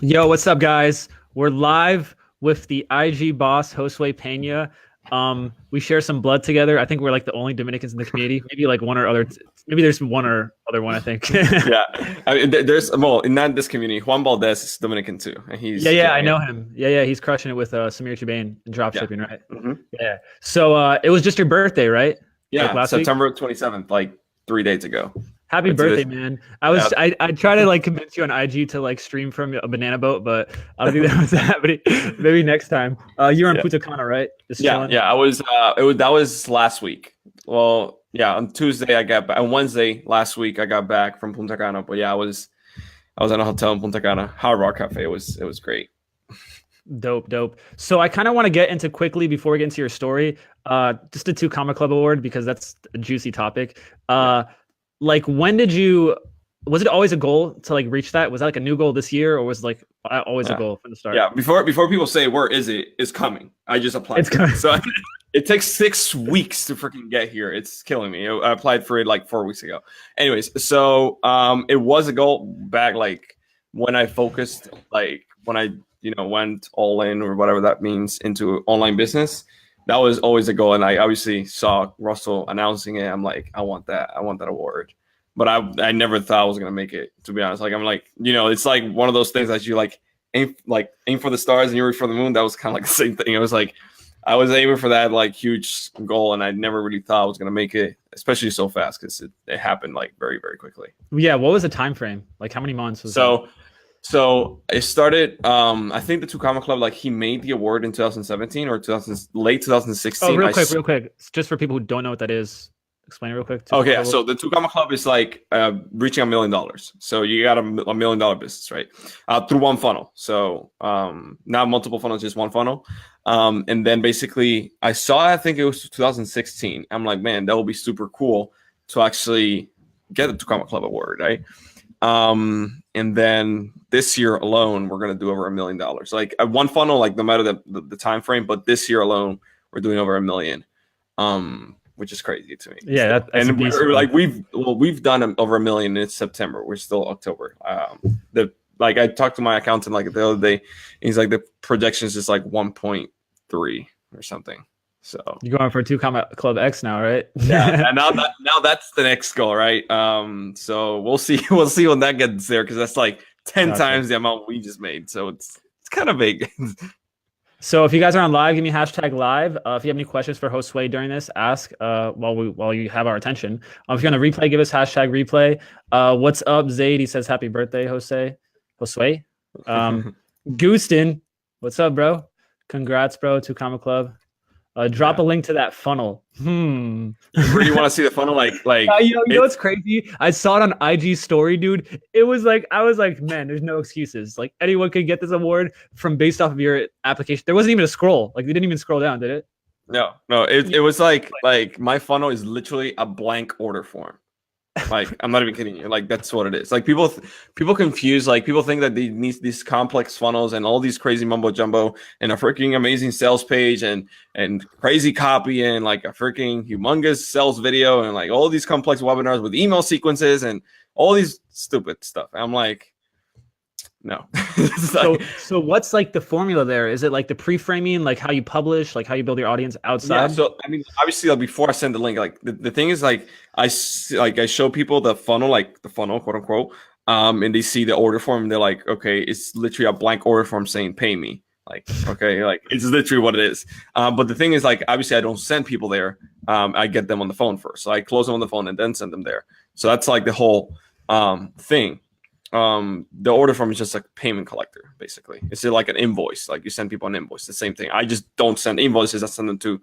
Yo, what's up, guys? We're live with the IG boss, Josue Pena. We share some blood together. I think we're like the only Dominicans in the community. Maybe like one or other. Maybe there's one or other one. I think. Yeah, I mean, there's well, in not this community, Juan Valdez is Dominican too, and Yeah, he's yeah, I killing it. know him. Yeah, yeah, he's crushing it with Samir Chubain and drop Yeah, shipping, right? hmm Yeah. So it was just your birthday, right? Like yeah, last week. September 27th, like 3 days ago. Happy It's birthday, this. man. Yeah, I try to like convince you on IG to like stream from a banana boat, but I don't think that was happening. Maybe next time. You're in yeah, Punta Cana, right? Just yeah, chilling. yeah. I was. That was last week. Well, yeah, on Tuesday I got back. On Wednesday last week I got back from Punta Cana. But yeah, I was in a hotel in Punta Cana, Hard Rock Cafe. It was great. Dope, dope. So I kind of want to get into quickly before we get into your story, just the two Comic Club award because that's a juicy topic. Yeah. Like when did you? Was it always a goal to like reach that? Was that like a new goal this year, or was like always a Yeah. goal from the start? Yeah, before people say where is it, it's coming. I just applied It's for it. coming. So it takes 6 weeks to freaking get here. It's killing me. I applied for it like 4 weeks ago. Anyways, so it was a goal back like when I focused, like when I went all in or whatever that means into online business. That was always a goal, and I obviously saw Russell announcing it. I'm like, I want that. I want that award. But I never thought I was gonna make it. To be honest, like I'm like it's like one of those things that you aim for the stars and you reach for the moon. That was kind of like the same thing. It was like I was aiming for that like huge goal, and I never really thought I was gonna make it, especially so fast because it happened like very very quickly. Yeah. What was the time frame? Like how many months was that? So so it started. I think the two Comic Club, like he made the award in 2017 or 2000 late Oh, 2016. real quick, just for people who don't know what that is, explain it real quick. Two Okay, Comic yeah. Club award. So the two comma club is like reaching $1 million. So you got $1 million business, right? Through one funnel. So not multiple funnels, just one funnel. And then basically, I think it was 2016. I'm like, man, that would be super cool to actually get the two comma club award, right? And then this year alone, we're gonna do over $1 million. Like one funnel, like no matter the time frame, but this year alone, we're doing over 1 million. Which is crazy to me Yeah, still. that's a And beast. we're like we've done over 1 million in September. We're still October. The like I talked to my accountant like the other day. He's like the projection is just like 1.3 or something. So You're going for two Comic Club X now, right? yeah, and now that's the next goal, right? So we'll see we'll see when that gets there because that's like 10 Gotcha. times the amount we just made. So it's kind of big. So if you guys are on live, give me hashtag live. If you have any questions for Host Sway during this, ask while you have our attention. If you're on the replay, give us hashtag replay. What's up, Zaid? He says happy birthday, Jose. Josue. Gooston, what's up, bro? Congrats, bro, to Comic Club. Drop Yeah. a link to that funnel. You really want to see the funnel You know what's crazy? I saw it on IG story, dude. It was like I was like, man, there's no excuses. Like anyone could get this award from based off of your application. There wasn't even a scroll. Like they didn't even scroll down, did it? No, it was like my funnel is literally a blank order form. Like I'm not even kidding you. Like that's what it is. Like people confuse. Like people think that they need these complex funnels and all these crazy mumbo jumbo and a freaking amazing sales page and crazy copy and like a freaking humongous sales video and like all these complex webinars with email sequences and all these stupid stuff. I'm like, no. It's So like, so what's like the formula there? Is it like the pre-framing, like how you publish, like how you build your audience yeah, outside? so I mean, obviously, like, before I send the link, like the thing is, like I show people the funnel, like the funnel, quote unquote, and they see the order form, and they're like, okay, it's literally a blank order form saying pay me, like okay, like it's literally what it is. But the thing is, like obviously, I don't send people there. I get them on the phone first, so I close them on the phone and then send them there. So that's like the whole thing. The order form is just like payment collector, basically. It's like an invoice, like you send people an invoice, the same thing. I just don't send invoices, I send them to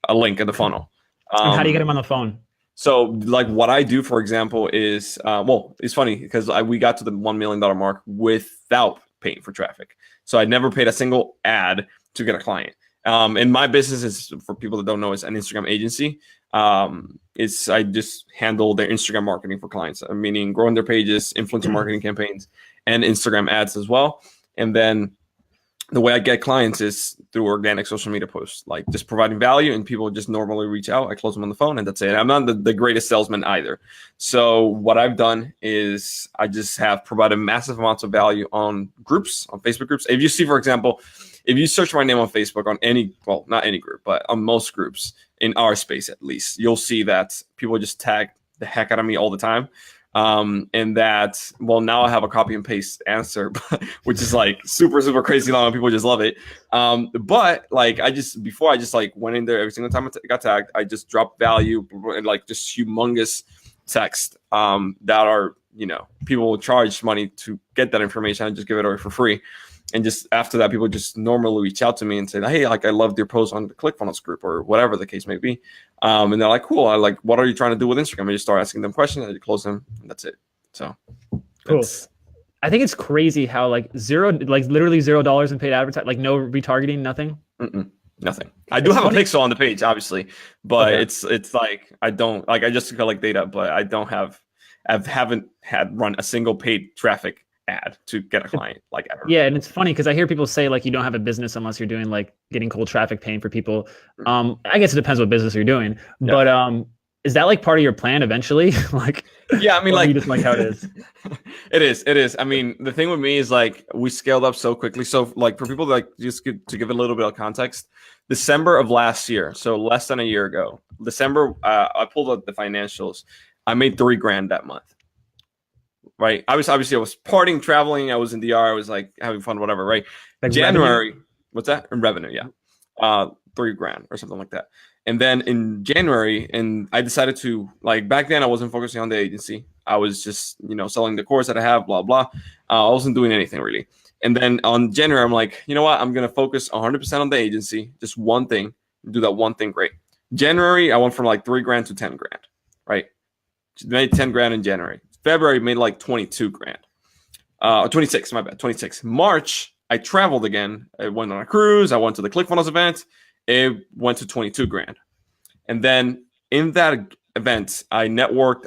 a link in the funnel. And how do you get them um on the phone? so like what I do, for example, is well, it's funny because we got to the $1 million mark without paying for traffic. So I never paid a single ad to get a client. And my business is, for people that don't know, is an Instagram agency. It's I just handle their Instagram marketing for clients, meaning growing their pages, influencer marketing campaigns, and Instagram ads as well. And then the way I get clients is through organic social media posts, like just providing value, and people just normally reach out. I close them on the phone, and that's it. I'm not the greatest salesman either. So what I've done is I just have provided massive amounts of value on groups, on Facebook groups. If you see, for example, if you search my name on Facebook on any, well, not any group, but on most groups in our space at least, you'll see that people just tag the heck out of me all the time. And that, well, now I have a copy and paste answer, which is like super, super crazy long. People just love it. But like, before I just like went in there every single time I got tagged, I just dropped value and like just humongous text, that are, you know, people will charge money to get that information. I just give it away for free. And just after that, people just normally reach out to me and say, hey, like, I loved your post on the ClickFunnels group or whatever the case may be. And they're like, cool. I like, what are you trying to do with Instagram? And you start asking them questions and you close them, and that's it. So cool. I think it's crazy how like literally $0 in paid advertising, like no retargeting, nothing. Nothing. I do have a pixel on the page, obviously, but it's like, I don't like, I just collect data, but I haven't had run a single paid traffic ad to get a client like ever. Yeah, and it's funny because I hear people say like you don't have a business unless you're doing like getting cold traffic, paying for people. I guess it depends what business you're doing, but is that like part of your plan eventually? Like, yeah, I mean, like, you just like how it is. It is. I mean, the thing with me is like we scaled up so quickly. So like for people like just to give a little bit of context, December of last year, so less than a year ago, December, I pulled up the financials. I made $3,000 that month. Right. I was partying, traveling. I was in DR. I was like having fun, whatever. Right. Like January. revenue? What's that? In revenue. Yeah. $3,000 or something like that. And then in January, and I decided to, like, back then I wasn't focusing on the agency. I was just, you know, selling the course that I have, blah, blah. I wasn't doing anything really. And then on January, I'm like, you know what? I'm going to focus 100% on the agency. Just one thing. Do that one thing great. January, I went from like $3,000 to $10,000. Right. Made $10,000 in January. February made like $22,000. 26, my bad, 26. March, I traveled again. I went on a cruise. I went to the ClickFunnels event. It went to $22,000. And then in that event, I networked.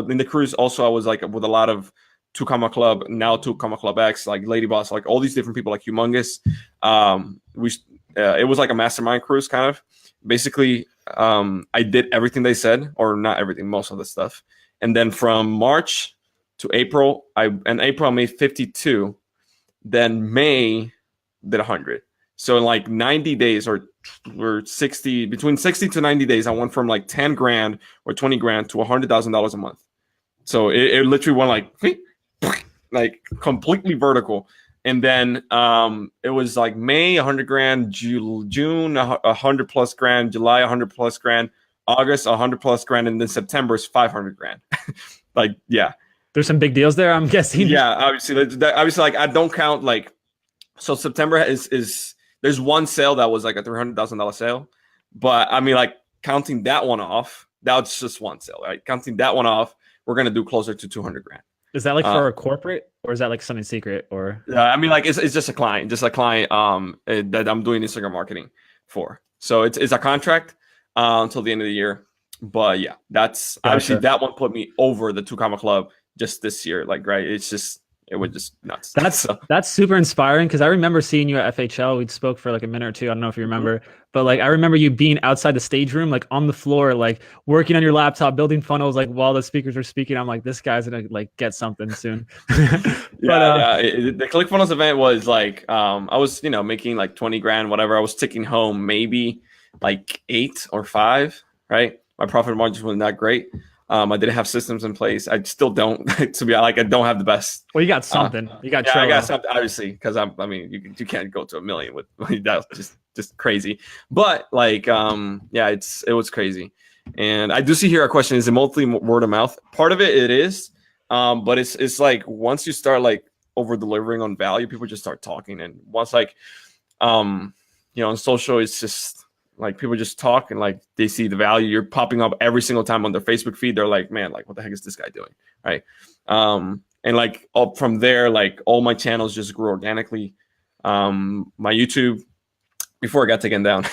In the cruise also, I was like with a lot of 2 Comma Club, now 2 Comma Club X, like Lady Boss, like all these different people, like humongous. It was like a mastermind cruise kind of. Basically, I did everything they said, or not everything, most of the stuff. And then from March to April, I made 52. Then May did 100. So in like 90 days or 60, between 60 to 90 days, I went from like $10,000 or $20,000 to $100,000 a month. So it literally went like completely vertical. And then it was like May, $100,000, June, $100,000+, July, $100,000+, August, $100,000+, and then September is $500,000. Like, yeah, there's some big deals there, I'm guessing. Yeah, obviously, like I don't count like, so September is there's one sale that was like a $300,000 sale, but I mean, like counting that one off, that's just one sale, right? Counting that one off, we're gonna do closer to $200,000. Is that like for a corporate, or is that like something secret? Or I mean, like it's just a client, that I'm doing Instagram marketing for. So it's a contract until the end of the year. But yeah, that's obviously that one put me over the 2 Comma Club just this year. Like, right, it was just nuts. That's super inspiring, because I remember seeing you at FHL. We spoke for like a minute or two. I don't know if you remember, but like I remember you being outside the stage room, like on the floor, like working on your laptop, building funnels, like while the speakers were speaking. I'm like, this guy's gonna like get something soon. The ClickFunnels event was like, I was, you know, making like $20,000, whatever. I was taking home maybe like 8 or 5, right? My profit margin was not great. I didn't have systems in place. I still don't. To be like, I don't have the best. Well, you got something. You got. Yeah, I got something. Obviously, because I mean, you can't go to $1 million with that's just crazy. But like, yeah, it was crazy. And I do see here a question: is it mostly word of mouth? Part of it is, but it's like once you start like over delivering on value, people just start talking. And once like, you know, on social, it's just. Like people just talk and like they see the value. You're popping up every single time on their Facebook feed. They're like, man, like what the heck is this guy doing? Right. And like up from there, like all my channels just grew organically. My YouTube, before it got taken down,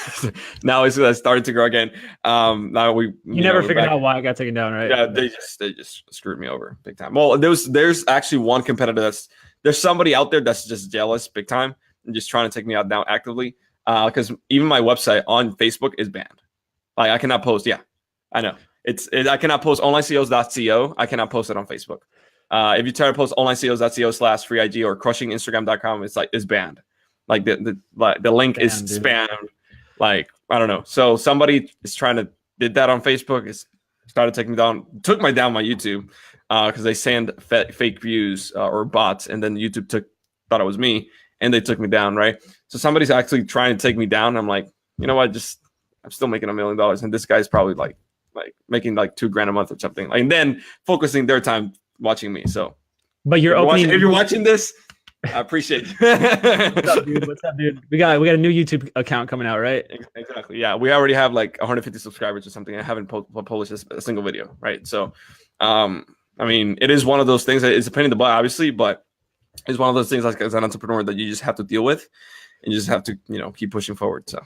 now it's started to grow again. Now you never figured out why it got taken down, right? Yeah, they just screwed me over big time. Well, there's actually one competitor there's somebody out there that's just jealous big time. just trying to take me out now actively. Because even my website on Facebook is banned. Like I cannot post. Yeah, I know. I cannot post onlineCEOs.co. I cannot post it on Facebook. If you try to post onlineCEOs.co/free IG or crushinginstagram.com, it's banned. Like the link is spam. Like I don't know. So somebody is did that on Facebook. It's started taking me down. Took me down my YouTube because they send fake views or bots, and then YouTube thought it was me, and they took me down. Right. So somebody's actually trying to take me down. I'm like, you know what? I'm still making $1 million, and this guy's probably like making like $2,000 a month or something. Like, and then focusing their time watching me. So, but if you're watching this, I appreciate you. What's up, dude? We got a new YouTube account coming out, right? Exactly. Yeah, we already have like 150 subscribers or something. I haven't published a single video, right? So, I mean, it is one of those things that it's a pain in the butt, obviously, but it's one of those things like as an entrepreneur that you just have to deal with, and you just have to, keep pushing forward. So.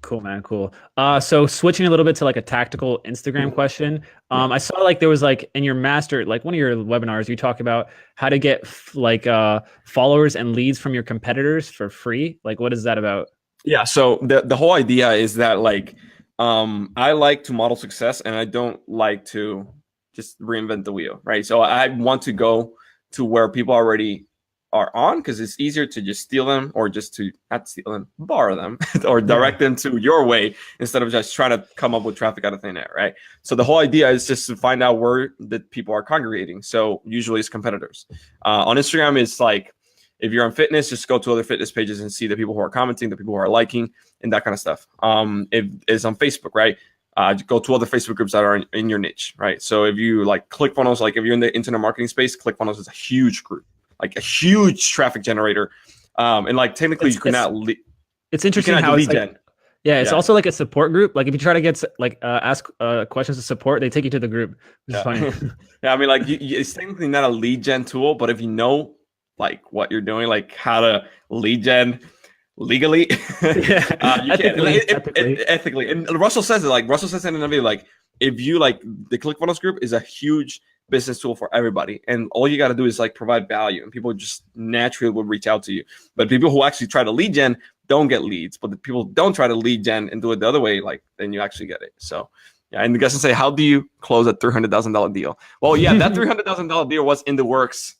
Cool, man. Cool. So switching a little bit to like a tactical Instagram question. I saw like there was like in your master, like one of your webinars, you talk about how to get followers and leads from your competitors for free. Like, what is that about? Yeah. So the whole idea is that like, I like to model success, and I don't like to just reinvent the wheel, right? So I want to go to where people already are on, because it's easier to just steal them, or just to not steal them, borrow them, or direct them to your way instead of just trying to come up with traffic out of thin air, right? So the whole idea is just to find out where the people are congregating. So usually it's competitors. On Instagram, it's like if you're on fitness, just go to other fitness pages and see the people who are commenting, the people who are liking, and that kind of stuff. If it's on Facebook, right? Go to other Facebook groups that are in your niche, right? So if you like ClickFunnels, like if you're in the internet marketing space, ClickFunnels is a huge group. Like a huge traffic generator, and like technically you cannot. It's interesting how it's like, it's also like a support group. Like if you try to get ask questions to support, they take you to the group, which is funny. Yeah, I mean, like it's technically not a lead gen tool, but if you know like what you're doing, like how to lead gen legally, you ethically. And Russell says it. Like Russell says in a video, like if you like the ClickFunnels group is a huge business tool for everybody, and all you got to do is like provide value, and people just naturally will reach out to you. But people who actually try to lead gen don't get leads, but the people don't try to lead gen and do it the other way, like then you actually get it. So yeah, and the guys can say, how do you close a $300,000 deal? Well, yeah, that $300,000 deal was in the works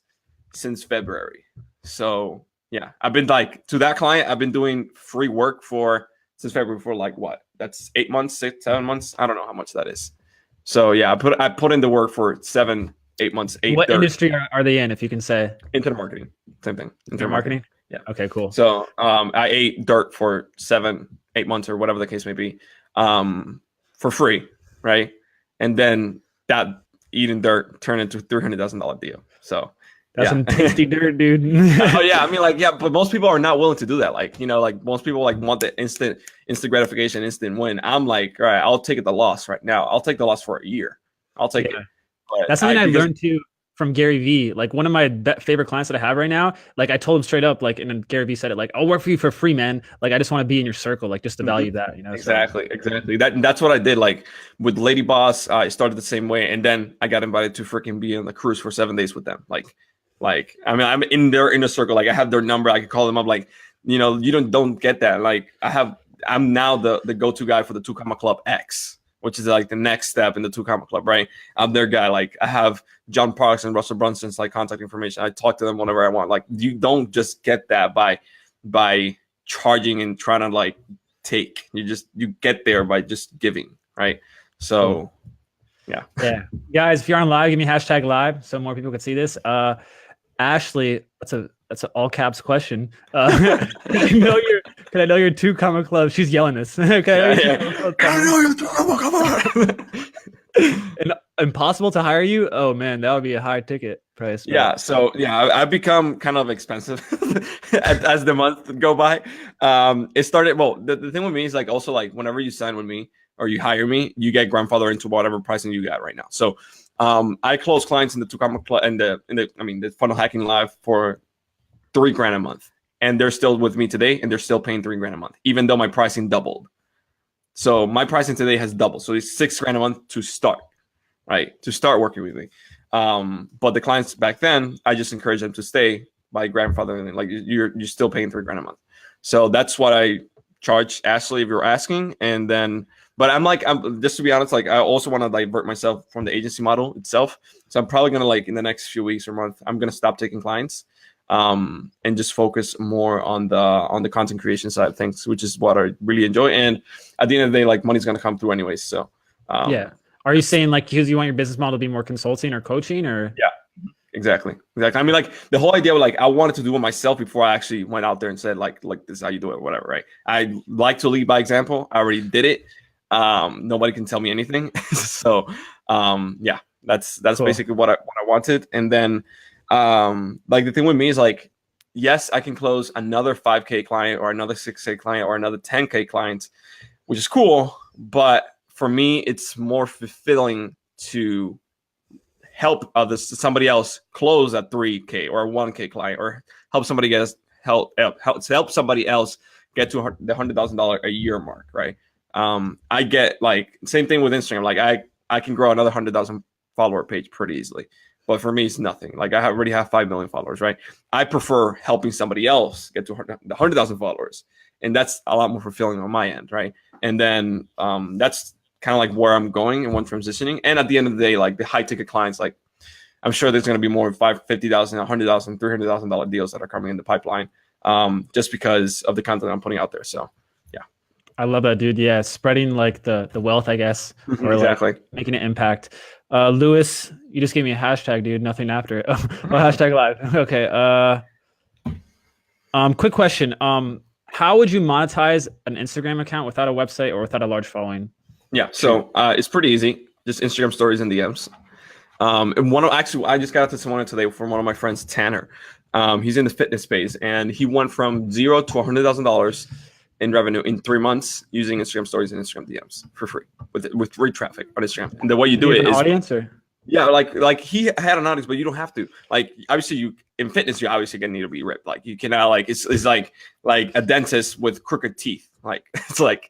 since February. So yeah, I've been like to that client, I've been doing free work since February for like what? That's 8 months, 7 months. I don't know how much that is. So yeah, I put in the work for 7-8 months. What industry are they in, if you can say? Internet marketing, same thing. Internet marketing. Yeah. Okay. Cool. So I ate dirt for 7-8 months or whatever the case may be, for free, right? And then that eating dirt turned into $300,000 deal. So that's some tasty dirt, dude. Oh yeah, I mean, like, yeah, but most people are not willing to do that. Like, like most people like want the instant gratification, instant win. I'm like, all right, I'll take the loss right now. I'll take the loss for a year. I'll take it. But that's something I learned too from Gary Vee. Like one of my favorite clients that I have right now, like I told him straight up, like, and Gary Vee said it, like, I'll work for you for free, man. Like, I just want to be in your circle, like just to value that, Exactly. That's what I did. Like with Lady Boss, I started the same way, and then I got invited to freaking be on the cruise for 7 days with them. Like, I mean, I'm in their inner circle. Like, I have their number. I could call them up. Like, you don't get that. Like, I'm now the go-to guy for the 2 Comma Club X, which is like the next step in the 2 Comma Club, right? I'm their guy. Like, I have John Parks and Russell Brunson's like contact information. I talk to them whenever I want. Like, you don't just get that by charging and trying to like take. You get there by just giving, right? So, yeah. Guys, if you're on live, give me #live so more people can see this. Ashley, that's an all caps question. Can I know your 2 Comma Club? She's yelling this. Okay. I know your 2 Comma Club. And impossible to hire you? Oh man, that would be a high ticket price. Bro. Yeah. So yeah, I've become kind of expensive as the months go by. It started. Well, the thing with me is like also like whenever you sign with me or you hire me, you get grandfather into whatever pricing you got right now. So I close clients in the 2 Comma Club and the funnel hacking live for $3,000 a month, and they're still with me today, and they're still paying $3,000 a month, even though my pricing doubled. So my pricing today has doubled. So it's $6,000 a month to start, right? To start working with me. But the clients back then, I just encourage them to stay by grandfather, and like you're still paying $3,000 a month. So that's what I charge Ashley if you're asking. And then, but I'm just to be honest, like I also want to divert myself from the agency model itself. So I'm probably gonna like in the next few weeks or month, I'm gonna stop taking clients, and just focus more on the content creation side of things, which is what I really enjoy. And at the end of the day, like money's gonna come through anyways. So yeah. Are you saying like because you want your business model to be more consulting or coaching or? Yeah. Exactly. I mean, like the whole idea of like I wanted to do it myself before I actually went out there and said like this is how you do it, whatever. Right. I like to lead by example. I already did it. Nobody can tell me anything. So yeah, that's cool. Basically what I wanted. And then like the thing with me is like, yes, I can close another 5K client or another 6K client or another 10K client, which is cool. But for me, it's more fulfilling to help somebody else close a 3K or a 1K client, or help somebody help somebody else get to the $100,000 a year mark, right? I get like same thing with Instagram. Like I can grow another 100,000 follower page pretty easily, but for me it's nothing. Like I already have 5 million followers, right? I prefer helping somebody else get to the 100,000 followers, and that's a lot more fulfilling on my end, right? And then that's kind of like where I'm going and when transitioning. And at the end of the day, like the high ticket clients, like I'm sure there's going to be more $50,000, $100,000, $300,000 deals that are coming in the pipeline, just because of the content I'm putting out there. So yeah, I love that, dude. Yeah, spreading like the wealth, I guess, or exactly, like making an impact. Lewis, you just gave me a hashtag, dude. Nothing after it. Oh, hashtag live. Okay. Quick question. How would you monetize an Instagram account without a website or without a large following? Yeah, so it's pretty easy. Just Instagram stories and DMs. And I just got to one today from one of my friends, Tanner. He's in the fitness space, and he went from $0 to $100,000 in revenue in 3 months using Instagram stories and Instagram DMs for free with free traffic on Instagram. And the way you do it is audience or? Yeah, like he had an audience, but you don't have to. Like obviously, you in fitness, you obviously gonna need to be ripped. Like you cannot like it's like a dentist with crooked teeth. Like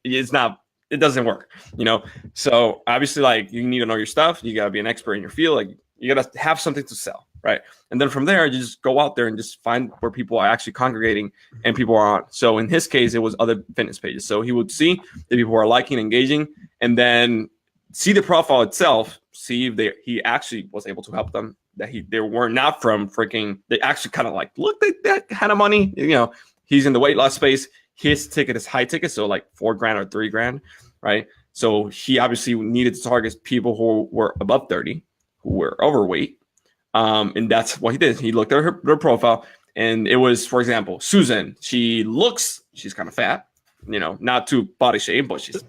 it's not. It doesn't work, you know? So obviously like you need to know your stuff. You gotta be an expert in your field. Like you gotta have something to sell, right? And then from there, you just go out there and just find where people are actually congregating and people are on. So in his case, it was other fitness pages. So he would see the people are liking, engaging, and then see the profile itself, see if he actually was able to help them, that they were not from freaking, they actually kind of like, look, that kind of money, you know, he's in the weight loss space. His ticket is high ticket, so like $4,000 or $3,000, right? So he obviously needed to target people who were above 30, who were overweight, and that's what he did. He looked at her profile, and it was, for example, Susan. She's kind of fat, you know, not too body shame, but she's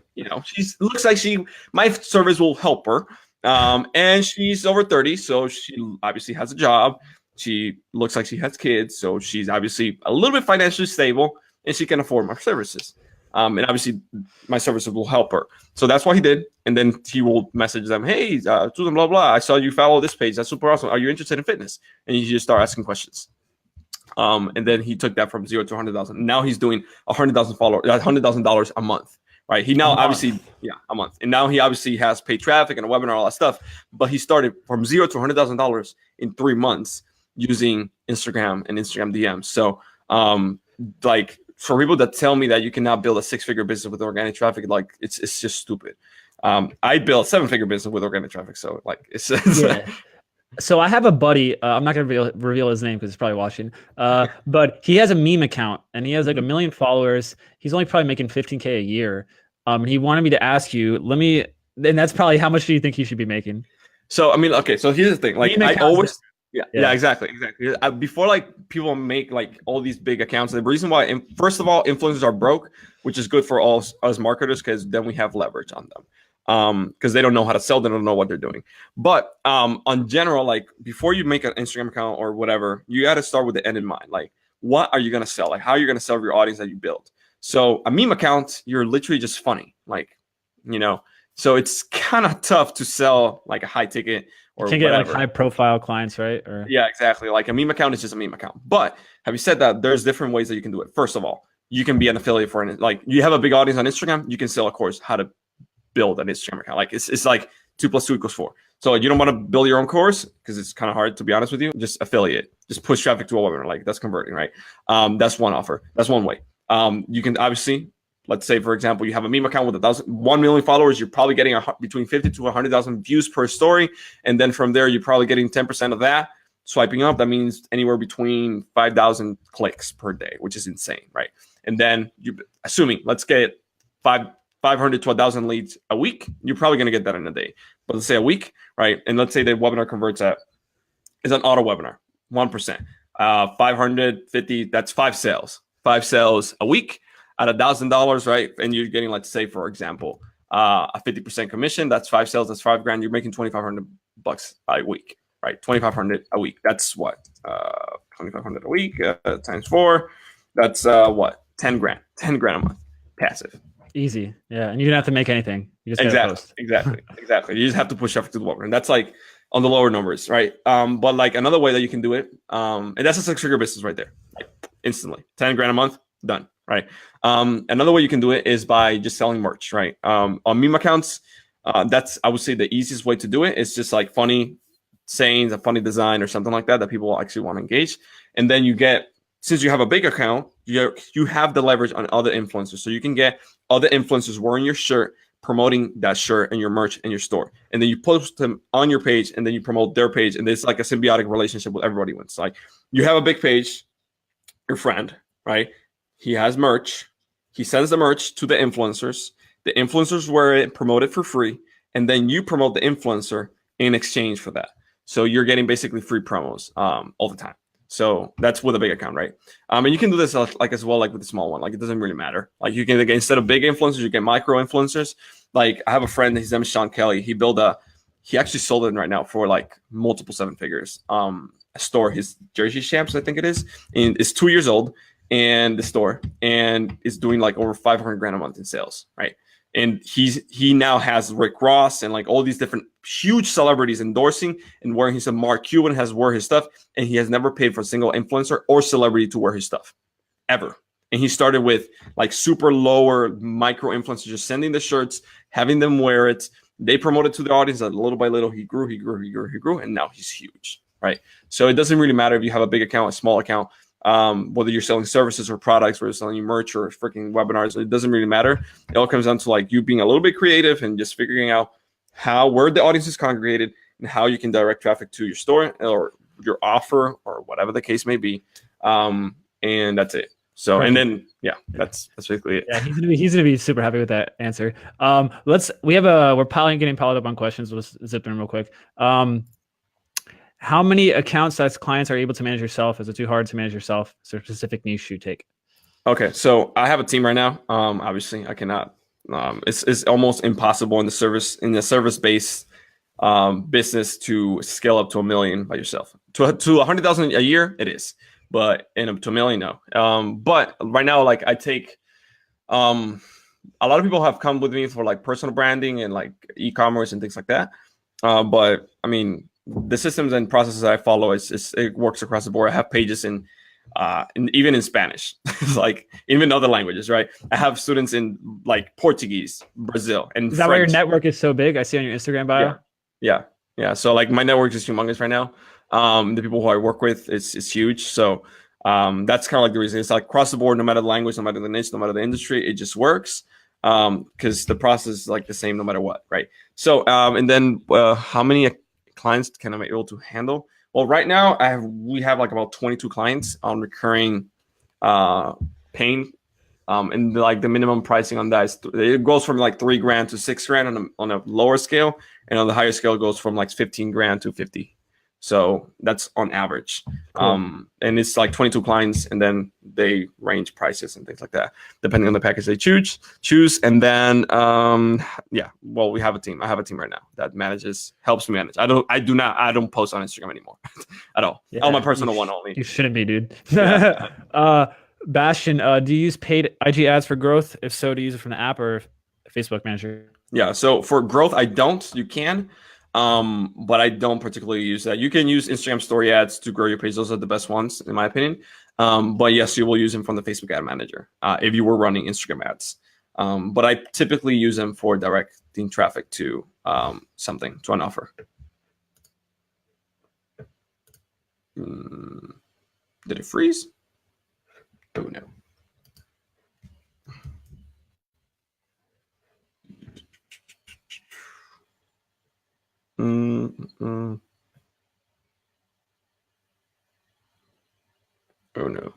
looks like my service will help her, and she's over 30, so she obviously has a job. She looks like she has kids, so she's obviously a little bit financially stable. And she can afford my services. And obviously, my services will help her. So that's what he did. And then he will message them, hey, Susan, blah, blah. I saw you follow this page. That's super awesome. Are you interested in fitness? And you just start asking questions. And then he took that from 0 to 100,000. Now he's doing 100,000 followers, $100,000 a month. Right. He now obviously, a month. And now he obviously has paid traffic and a webinar, all that stuff. But he started from 0 to $100,000 in 3 months using Instagram and Instagram DMs. So like, for people that tell me that you cannot build a 6-figure business with organic traffic, like it's just stupid. I built a 7-figure business with organic traffic, so like it's yeah. So I have a buddy. I'm not gonna reveal his name because he's probably watching. But he has a meme account and he has like 1 million followers. He's only probably making 15K a year. He wanted me to ask you. And that's probably how much do you think he should be making? So I mean, okay. So here's the thing. Like I always. Yeah, exactly. Before like people make like all these big accounts, the reason why, first of all, influencers are broke, which is good for all us marketers because then we have leverage on them. Because they don't know how to sell, they don't know what they're doing. But on general, like before you make an Instagram account or whatever, you got to start with the end in mind. Like, what are you gonna sell? Like, how are you gonna sell your audience that you build? So a meme account, you're literally just funny, like, you know. So it's kind of tough to sell like a high ticket. Or you can get like high profile clients, right? Or yeah, exactly. Like a meme account is just a meme account. But having said that, there's different ways that you can do it. First of all, you can be an affiliate for it. Like you have a big audience on Instagram, you can sell a course how to build an Instagram account. Like it's like 2 + 2 = 4. So you don't want to build your own course because it's kind of hard, to be honest with you. Just affiliate, just push traffic to a webinar. Like that's converting, right? That's one offer. That's one way. You can obviously, let's say, for example, you have a meme account with 1 million followers. You're probably getting between 50 to 100,000 views per story. And then from there, you're probably getting 10% of that. Swiping up, that means anywhere between 5,000 clicks per day, which is insane, right? And then assuming, let's get 500 to 1,000 leads a week, you're probably going to get that in a day. But let's say a week, right? And let's say the webinar converts is an auto webinar, 1%. 550, that's 5 sales. 5 sales a week at $1,000, right? And you're getting, let's say, for example, a 50% commission. That's 5 sales. That's $5,000. You're making $2,500 a week, right? 2,500 a week. That's what? 2,500 a week times 4. That's what? 10 grand. 10 grand a month, passive. Easy, yeah. And you don't have to make anything. You just gotta post. Exactly. You just have to push traffic to the webinar, and that's like on the lower numbers, right? But like another way that you can do it, and that's a 6-figure business right there, like instantly. 10 grand a month, done, right? Another way you can do it is by just selling merch, right? On meme accounts, that's, I would say, the easiest way to do it. It's just like funny sayings, a funny design or something like that people will actually want to engage. And then you get, since you have a big account, you have the leverage on other influencers. So you can get other influencers wearing your shirt, promoting that shirt and your merch in your store. And then you post them on your page, and then you promote their page. And it's like a symbiotic relationship with everybody wins. Like you have a big page, your friend, right? He has merch. He sends the merch to the influencers. The influencers wear it, promote it for free. And then you promote the influencer in exchange for that. So you're getting basically free promos all the time. So that's with a big account, right? And you can do this like as well, like with a small one. Like it doesn't really matter. Like you can, instead of big influencers, you get micro influencers. Like I have a friend, his name is Sean Kelly. He actually sold it right now for like multiple 7 figures. A store, his Jersey Champs, I think it is, and it's 2 years old, and the store, and is doing like over 500 grand a month in sales, right? And he now has Rick Ross and like all these different huge celebrities endorsing and wearing his stuff. Mark Cuban has wear his stuff, and he has never paid for a single influencer or celebrity to wear his stuff ever. And he started with like super lower micro influencers, just sending the shirts, having them wear it. They promoted to the audience, and little by little, he grew, and now he's huge, right? So it doesn't really matter if you have a big account, a small account. Whether you're selling services or products, whether you're selling merch or freaking webinars, it doesn't really matter. It all comes down to like you being a little bit creative and just figuring out where the audience is congregated and how you can direct traffic to your store or your offer or whatever the case may be. And that's it. So, and then, yeah, that's basically it. Yeah, he's gonna be super happy with that answer. We're getting piled up on questions. We'll just zip in real quick. How many accounts as clients are able to manage yourself? Is it too hard to manage yourself? Is there a specific niche you take? Okay, so I have a team right now. Obviously, I cannot. It's almost impossible in the service-based business to scale up to 1 million by yourself. To 100,000 a year, it is, but to 1 million, no. But right now, like I take, a lot of people have come with me for like personal branding and like e-commerce and things like that. But I mean, the systems and processes I follow, it works across the board. I have pages in even in Spanish, like even other languages, right? I have students in like Portuguese, Brazil, and is that why your network is so big? I see on your Instagram bio. Yeah. So like my network is humongous right now. The people who I work with is huge. So that's kind of like the reason. It's like across the board, no matter the language, no matter the niche, no matter the industry, it just works. Because the process is like the same no matter what, right? So and then how many clients can I be able to handle? Well, right now we have like about 22 clients on recurring paying, and like the minimum pricing on that it goes from like $3,000 to $6,000 on a lower scale, and on the higher scale it goes from like 15 grand to 50. So that's on average. Cool. And it's like 22 clients, and then they range prices and things like that, depending on the package they choose. And then, well, we have a team. I have a team right now that helps me manage. I don't post on Instagram anymore at all. Yeah, on my personal one only. You shouldn't be, dude. Yeah. Bastian, do you use paid IG ads for growth? If so, do you use it from the app or Facebook Manager? Yeah. So for growth, I don't. You can. But I don't particularly use that. You can use Instagram story ads to grow your page. Those are the best ones, in my opinion. But yes, you will use them from the Facebook ad manager if you were running Instagram ads. But I typically use them for directing traffic to to an offer. Did it freeze? Oh no. Oh no.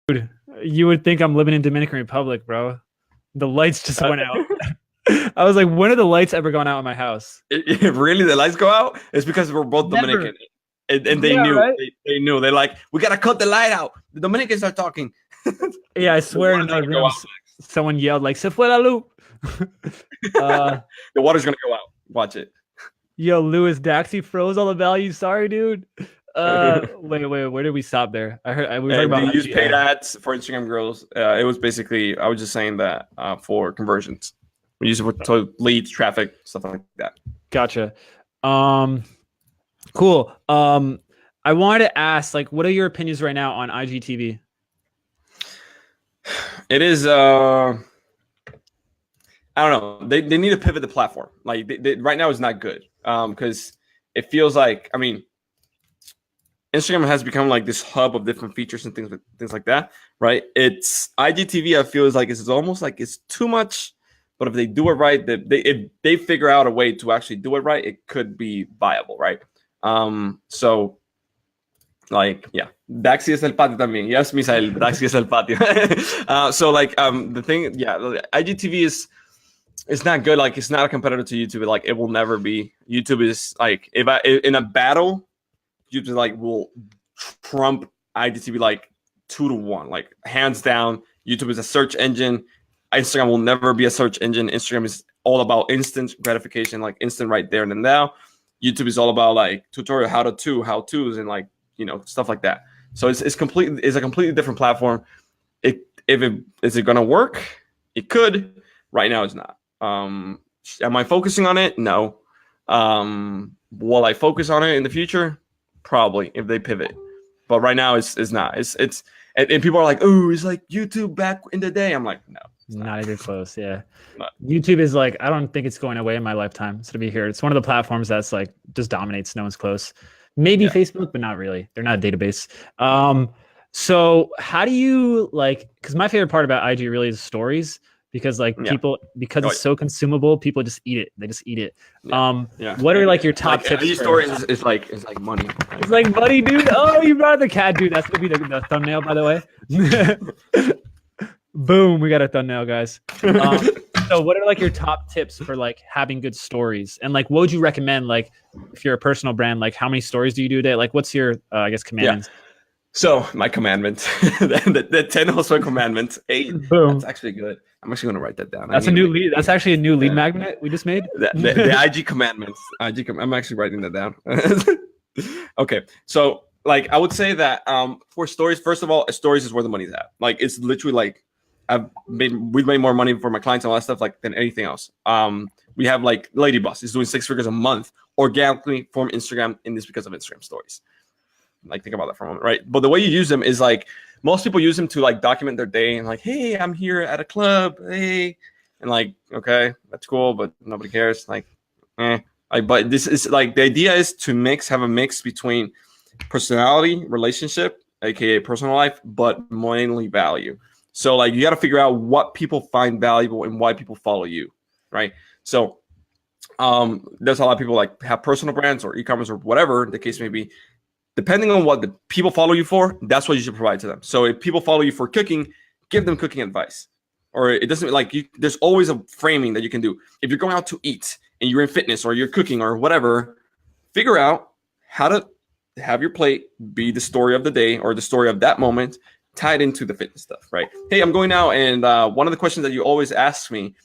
Dude, you would think I'm living in Dominican Republic, bro. The lights just went out. I was like, when are the lights ever going out in my house? Really, the lights go out? It's because we're both Never. Dominican, and they Yeah, knew. right? They knew. They're like, we gotta cut the light out. The Dominicans are talking. Yeah, I swear in another room, someone yelled like "Se fue la luz." The water's gonna go out. Watch it. Yo, Lewis Daxy froze all the values. Sorry, dude. Wait, where did we stop there? I heard we were talking about they use paid ads for Instagram girls. It was basically, I was just saying that for conversions. We use it for leads, traffic, stuff like that. Gotcha. Cool. I wanted to ask, like, what are your opinions right now on IGTV? It is I don't know. They need to pivot the platform. Like right now is not good. Because it feels like, I mean, Instagram has become like this hub of different features and things like that, right? It's IGTV. I feel is like it's almost like it's too much, but if they do it right, if they figure out a way to actually do it right, it could be viable, right? So, like, yeah, Daxy es el patio también. Yes, Misael, Daxy es el patio. So, like, the thing, yeah, IGTV is. It's not good. Like, it's not a competitor to YouTube. Like, it will never be. YouTube is like, if in a battle, YouTube like will trump IGTV like 2-1, like hands down. YouTube is a search engine. Instagram will never be a search engine. Instagram is all about instant gratification, like instant right there and then now. YouTube is all about like tutorial, how to-dos, and like, you know, stuff like that. So it's a completely different platform. Is it gonna work? It could. Right now, it's not. Am I focusing on it? No. Will I focus on it in the future? Probably, if they pivot. But right now, it's not. And people are like, oh, it's like YouTube back in the day. I'm like, no. Not even close. Yeah. YouTube is like, I don't think it's going away in my lifetime. So to be here, it's one of the platforms that's like just dominates. No one's close. Maybe Facebook, but not really. They're not a database. So how do you like, because my favorite part about IG really is stories, because like people, because it's so consumable, people just eat it. They just eat it. What are like your top tips? These stories is like money. It's like money, dude. Oh, you brought the cat, dude. That's gonna be the thumbnail, by the way. Boom, we got a thumbnail, guys. So what are like your top tips for like having good stories? And like, what would you recommend? Like, if you're a personal brand, like how many stories do you do a day? Like, what's your, I guess, commandments? So my commandment, the 10 Josue commandments. 8. Boom. That's actually good. I'm actually going to write that down. That's a new lead. That's actually a new lead magnet we just made. The IG commandments. I'm actually writing that down. Okay. So like, I would say that for stories, first of all, stories is where the money's at. Like, it's literally like, we've made more money for my clients and all that stuff like than anything else. We have like Lady Boss is doing 6 figures a month organically from Instagram, and it's because of Instagram stories. Like, think about that for a moment, right? But the way you use them is like, most people use them to like document their day and like, hey, I'm here at a club, hey, and like, okay, that's cool, but nobody cares. Like, but this is like, the idea is to have a mix between personality, relationship, aka personal life, but mainly value. So like, you got to figure out what people find valuable and why people follow you, right? So There's a lot of people like have personal brands or e-commerce or whatever the case may be. Depending on what the people follow you for, that's what you should provide to them. So if people follow you for cooking, give them cooking advice. Or it doesn't like you, there's always a framing that you can do. If you're going out to eat and you're in fitness or you're cooking or whatever, figure out how to have your plate be the story of the day or the story of that moment tied into the fitness stuff, right? Hey, I'm going out, and one of the questions that you always ask me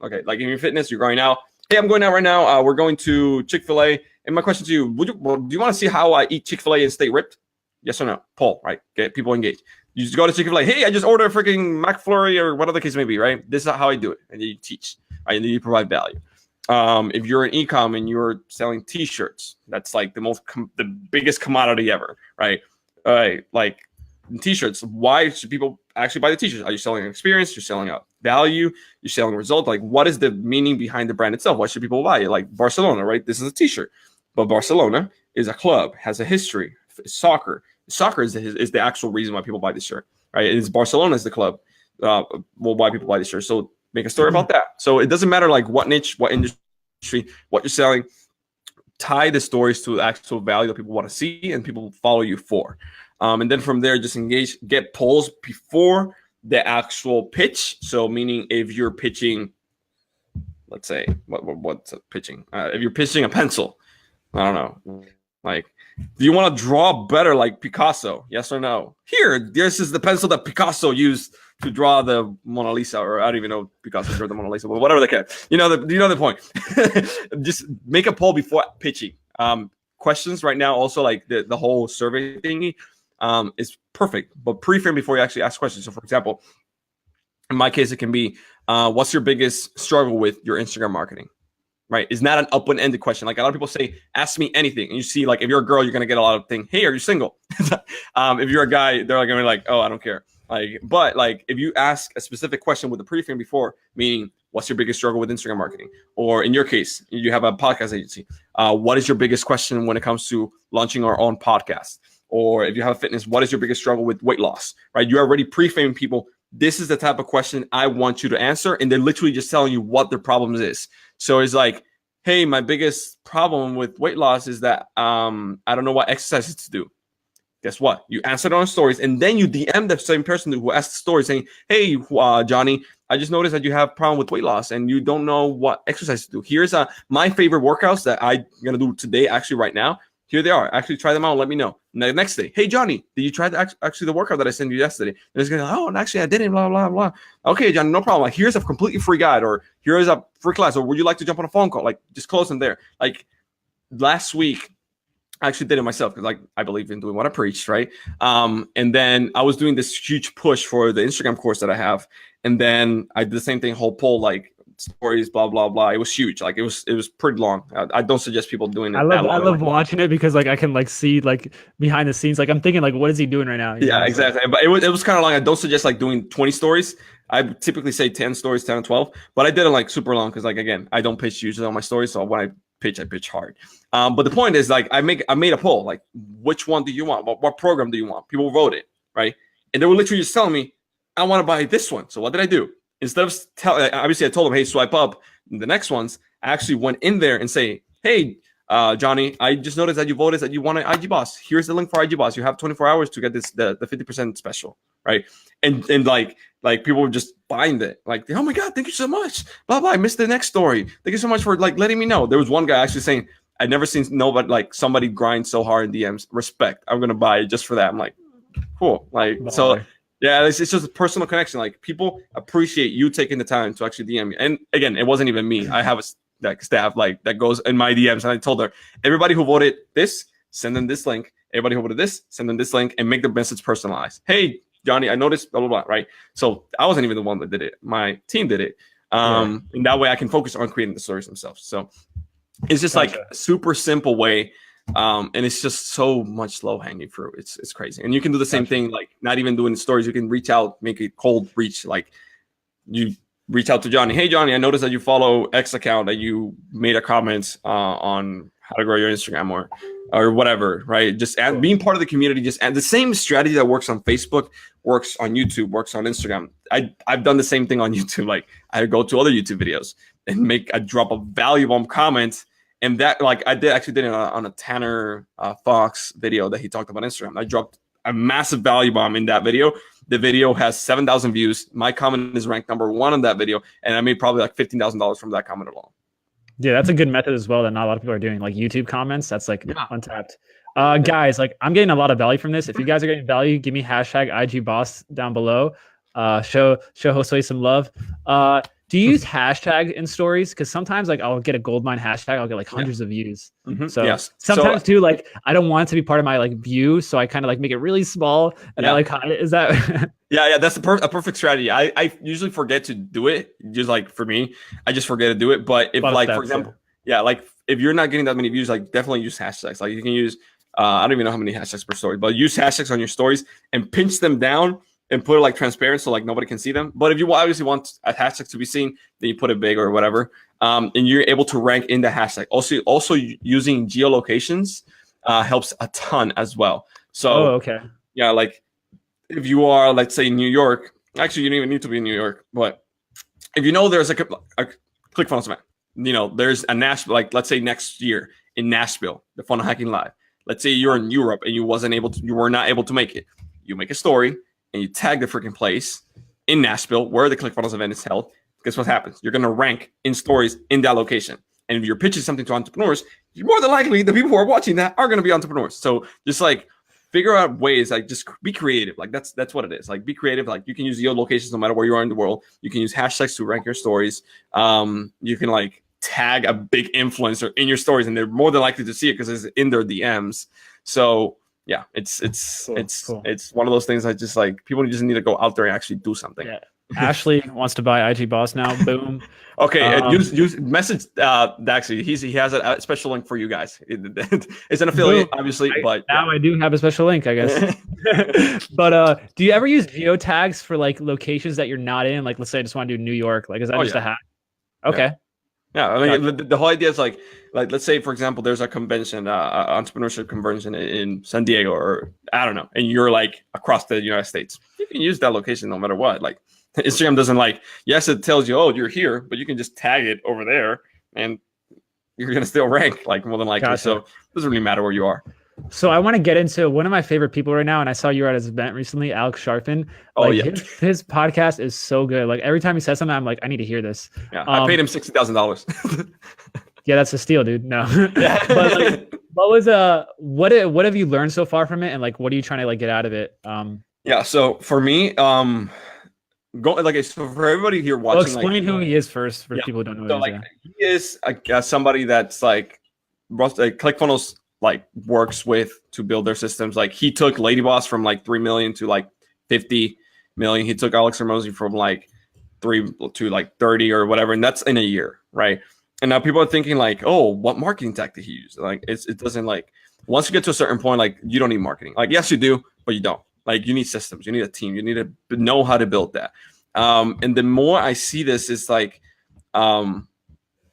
okay, like in your fitness, you're going out. Hey, I'm going out right now. We're going to Chick-fil-A. And my question to you, do you want to see how I eat Chick-fil-A and stay ripped? Yes or no? Poll, right? Get people engaged. You just go to Chick-fil-A. Hey, I just ordered a freaking McFlurry or whatever the case may be, right? This is how I do it. And then you teach, right? And then you provide value. If you're an e-com and you're selling T-shirts, that's like the biggest commodity ever, right? Like T-shirts. Why should people actually buy the T-shirts? Are you selling an experience? You're selling a value? You're selling a result? Like, what is the meaning behind the brand itself? Why should people buy it? Like Barcelona, right? This is a T-shirt, but Barcelona is a club, has a history. Soccer is the actual reason why people buy this shirt, right? It's Barcelona is the club. Why people buy this shirt. So make a story about that. So it doesn't matter like what niche, what industry, what you're selling. Tie the stories to the actual value that people want to see and people follow you for. And then from there, just engage, get polls before the actual pitch. So meaning if you're pitching, let's say, what's pitching? If you're pitching a pencil, I don't know, like, do you want to draw better like Picasso? Yes or no? Here, this is the pencil that Picasso used to draw the Mona Lisa, or I don't even know Picasso drew the Mona Lisa, but whatever the case. You know the point. Just make a poll before pitching. Questions right now, also like the whole survey thingy is perfect, but pre-frame before you actually ask questions. So for example, in my case, it can be, what's your biggest struggle with your Instagram marketing? Right? It's not an open-ended question. Like a lot of people say, ask me anything. And you see, like, if you're a girl, you're going to get a lot of things. Hey, are you single? If you're a guy, they're going to be like, oh, I don't care. Like, but like, if you ask a specific question with the pre-frame before, meaning what's your biggest struggle with Instagram marketing? Or in your case, you have a podcast agency. What is your biggest question when it comes to launching our own podcast? Or if you have a fitness, what is your biggest struggle with weight loss? Right? You're already pre-framing people. This is the type of question I want you to answer. And they're literally just telling you what their problem is. So it's like, hey, my biggest problem with weight loss is that I don't know what exercises to do. Guess what? You answered on stories, and then you DM the same person who asked the story saying, hey, Johnny, I just noticed that you have a problem with weight loss and you don't know what exercise to do. Here's my favorite workouts that I'm going to do today, actually right now. Here they are. Actually try them out and let me know. And the next day, hey, Johnny, did you try actually the workout that I sent you yesterday? And it's going to oh, actually, I didn't, blah, blah, blah. Okay, Johnny, no problem. Like, here's a completely free guide, or here's a free class, or would you like to jump on a phone call? Like, just close them there. Like, last week, I actually did it myself because, like, I believe in doing what I preach, right? And then I was doing this huge push for the Instagram course that I have. And then I did the same thing, whole poll, like, stories, blah blah blah. It was huge. Like it was pretty long. I don't suggest people doing it. I love watching it because like I can like see like behind the scenes. Like I'm thinking like, what is he doing right now? Yeah, exactly. But it was kind of long. I don't suggest like doing 20 stories. I typically say 10 stories, 10 or 12. But I did it like super long because like again, I don't pitch usually on my stories. So when I pitch hard. But the point is like I made a poll. Like which one do you want? What program do you want? People voted, right? And they were literally just telling me, I want to buy this one. So what did I do? Instead of obviously I told them, hey, swipe up. The next ones, I actually went in there and say, hey, Johnny, I just noticed that you voted that you want an IG Boss. Here's the link for IG Boss. You have 24 hours to get this the 50% special, right? And like people were just buying it. Like, oh my God, thank you so much. Blah blah. I missed the next story. Thank you so much for like letting me know. There was one guy actually saying, I've never seen nobody like somebody grind so hard in DMs. Respect. I'm gonna buy it just for that. I'm like, cool. Like so. Yeah, it's just a personal connection. Like people appreciate you taking the time to actually DM me. And again, it wasn't even me. I have a staff like that goes in my DMs, and I told her everybody who voted this, send them this link. Everybody who voted this, send them this link, and make the message personalized. Hey, Johnny, I noticed blah blah blah. Right. So I wasn't even the one that did it. My team did it. And that way I can focus on creating the stories themselves. So it's just like a super simple way. And it's just so much low hanging fruit. It's crazy. And you can do the same thing, like not even doing stories. You can reach out, make a cold reach. Like you reach out to Johnny. Hey, Johnny, I noticed that you follow X account, that you made a comment on how to grow your Instagram or whatever, right? Just being part of the community, and the same strategy that works on Facebook works on YouTube, works on Instagram. I've done the same thing on YouTube. Like I go to other YouTube videos and make a drop of value bomb comment. And that, like, I did it on a Tanner Fox video that he talked about on Instagram. I dropped a massive value bomb in that video. The video has 7,000 views. My comment is ranked number 1 on that video, and I made probably like $15,000 from that comment alone. Yeah, that's a good method as well that not a lot of people are doing. Like YouTube comments, that's like untapped. Guys, like I'm getting a lot of value from this. If you guys are getting value, give me hashtag IGBoss down below. Show Josue some love. Do you use hashtag in stories? Because sometimes like I'll get a goldmine hashtag, I'll get like hundreds of views. So sometimes too, like I don't want it to be part of my like view, so I kind of like make it really small and I like hide it. Is that? Yeah, that's a perfect strategy. I usually forget to do it. Just like for me, I just forget to do it. But if like for example, like if you're not getting that many views, like definitely use hashtags. Like you can use I don't even know how many hashtags per story, but use hashtags on your stories and pinch them down and put it like transparent so like nobody can see them. But if you obviously want a hashtag to be seen, then you put it big or whatever. And you're able to rank in the hashtag. Also using geolocations helps a ton as well. So yeah, like if you are, let's say, in New York, actually you don't even need to be in New York, but if you know there's a ClickFunnels event, you know, there's a Nashville, like let's say next year in Nashville, the Funnel Hacking Live. Let's say you're in Europe and you were not able to make it. You make a story and you tag the freaking place in Nashville where the ClickFunnels event is held. Guess what happens? You're going to rank in stories in that location. And if you're pitching something to entrepreneurs, you're more than likely the people who are watching that are going to be entrepreneurs. So just like figure out ways, like just be creative. Like that's what it is. Like be creative. Like you can use geolocations no matter where you are in the world. You can use hashtags to rank your stories. You can like tag a big influencer in your stories and they're more than likely to see it because it's in their DMs. So yeah, it's one of those things I just like people just need to go out there and actually do something. Yeah. Ashley wants to buy IG Boss now. Boom. Okay, use message Daxy. He has a special link for you guys. It's an affiliate, obviously, but now I do have a special link, I guess. But do you ever use geotags for like locations that you're not in? Like, let's say I just want to do New York. Like, is that just a hack? Okay. Yeah, I mean, the whole idea is like let's say, for example, there's a convention, entrepreneurship convention in San Diego, or I don't know, and you're like across the United States. You can use that location no matter what. Like Instagram doesn't like, yes, it tells you, oh, you're here, but you can just tag it over there, and you're gonna still rank like more than likely. Gotcha. So it doesn't really matter where you are. So I want to get into one of my favorite people right now, and I saw you were at his event recently, Alex Sharfin. Like, his podcast is so good. Like every time he says something, I'm like, I need to hear this. Yeah, I paid him $60,000. Yeah, that's a steal, dude. No, but like, what have you learned so far from it, and like, what are you trying to like get out of it? Yeah, so for me, so for everybody here watching, explain who he is first for people who don't know. So like, he is somebody that's like ClickFunnels like works with to build their systems. Like he took Lady Boss from like 3 million to like 50 million. He took Alex Hormozi from like 3 to like 30 or whatever, and that's in a year, right? And now people are thinking like, oh, what marketing tech did he use? Like it doesn't, like once you get to a certain point, like you don't need marketing. Like yes, you do, but you don't. Like you need systems, you need a team, you need to know how to build that. And the more I see this, is like